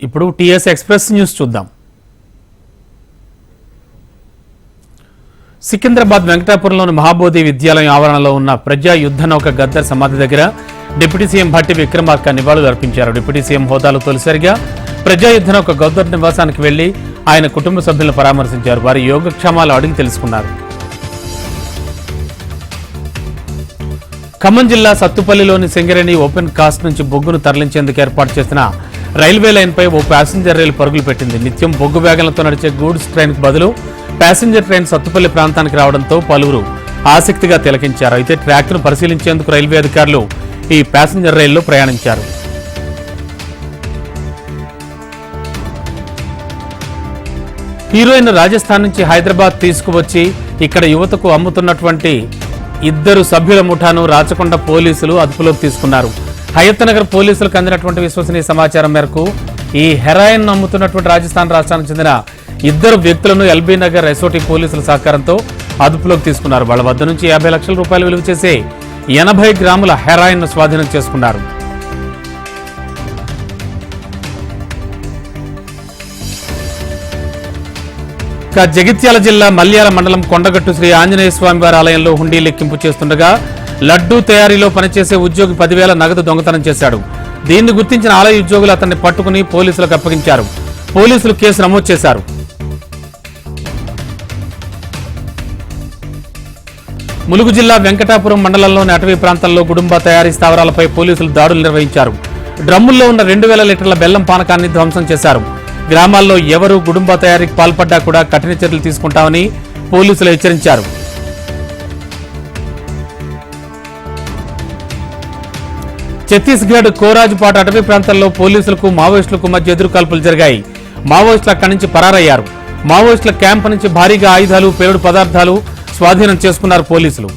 ఇప్పుడు TS express news చూద్దాం. సికింద్రాబాద్ వెంకటాపురంలోని మహాబోధి విద్యాలయం ఆవరణలో ఉన్న ప్రజా యుద్ధ నౌక గద్దర్ సమాధి దగ్గర డిప్యూటీ సీఎం భట్టి విక్రమార్క నివాళులు అర్పించారు. డిప్యూటీ సీఎం హోదాలో తొలిసారిగా ప్రజా యుద్ధ నౌక గద్దర్ నివాసానికి వెళ్లి ఆయన కుటుంబ సభ్యులను పరామర్శించారు. వారి యోగక్షేమాలు అడిగి తెలుసుకున్నారు. ఖమ్మం జిల్లా సత్తుపల్లిలోని సింగరేణి ఓపెన్ కాస్ట్ నుంచి బొగ్గును తరలించేందుకు ఏర్పాటు చేసిన రైల్వే లైన్పై ఓ ప్యాసింజర్ రైలు పరుగులు పెట్టింది. నిత్యం బొగ్గు వ్యాగన్లతో నడిచే గూడ్స్ ట్రైన్కు బదులు ప్యాసింజర్ ట్రైన్ సత్తుపల్లి ప్రాంతానికి రావడంతో పలువురు ఆసక్తిగా తిలకించారు. అయితే ట్రాక్ను పరిశీలించేందుకు రైల్వే అధికారులు ఈ ప్యాసింజర్ రైల్లో ప్రయాణించారు. హీరోయిన్ రాజస్థాన్ నుంచి హైదరాబాద్ తీసుకువచ్చి ఇక్కడ యువతకు అమ్ముతున్నటువంటి 2 సభ్యుల ముఠాను రాచకొండ పోలీసులు అదుపులోకి తీసుకున్నారు. హయత్ నగర్ పోలీసులకు అందినటువంటి విశ్వసనీయ సమాచారం మేరకు ఈ హెరాయిన్ అమ్ముతున్నటువంటి రాజస్థాన్ రాష్ట్రానికి చెందిన 2 వ్యక్తులను ఎల్బీ నగర్ ఎస్ఓటీ పోలీసుల సహకారంతో అదుపులోకి తీసుకున్నారు. వాళ్ళ వద్ద నుంచి 50 లక్షల రూపాయలు విలువ చేసే 80 గ్రాముల హెరాయిన్ స్వాధీనం చేసుకున్నారు. జగిత్యాల జిల్లా మల్యాల మండలం కొండగట్టు శ్రీ ఆంజనేయ స్వామి వారి ఆలయంలో హుండీ లెక్కింపు చేస్తుండగా లడ్డూ తయారీలో పనిచేసే ఉద్యోగి 10,000 నగదు దొంగతనం చేశాడు. దీన్ని గుర్తించిన ఆలయ ఉద్యోగులు అతన్ని పట్టుకుని పోలీసులకు అప్పగించారు. పోలీసులు కేసు నమోదు చేశారు. ములుగు జిల్లా వెంకటాపురం మండలంలోని అటవీ ప్రాంతాల్లో గుడుంబా తయారీ స్థావరాలపై పోలీసులు దాడులు నిర్వహించారు. డ్రమ్ముల్లో ఉన్న 2,000 లీటర్ల బెల్లం పానకాన్ని ధ్వంసం చేశారు. గ్రామాల్లో ఎవరు గుడుంబా తయారీకి పాల్పడ్డా కూడా కఠిన చర్యలు తీసుకుంటామని పోలీసులు హెచ్చరించారు. ఛత్తీస్గఢ్ కోరాజ్పాట్ అటవీ ప్రాంతాల్లో పోలీసులకు మావోయిస్టులకు మధ్య ఎదురుకాల్పులు జరిగాయి. మావోయిస్టులు అక్కడి నుంచి పరారయ్యారు. మావోయిస్టుల క్యాంపు నుంచి భారీగా ఆయుధాలు, పేలుడు పదార్థాలు స్వాధీనం చేసుకున్నారు పోలీసులు.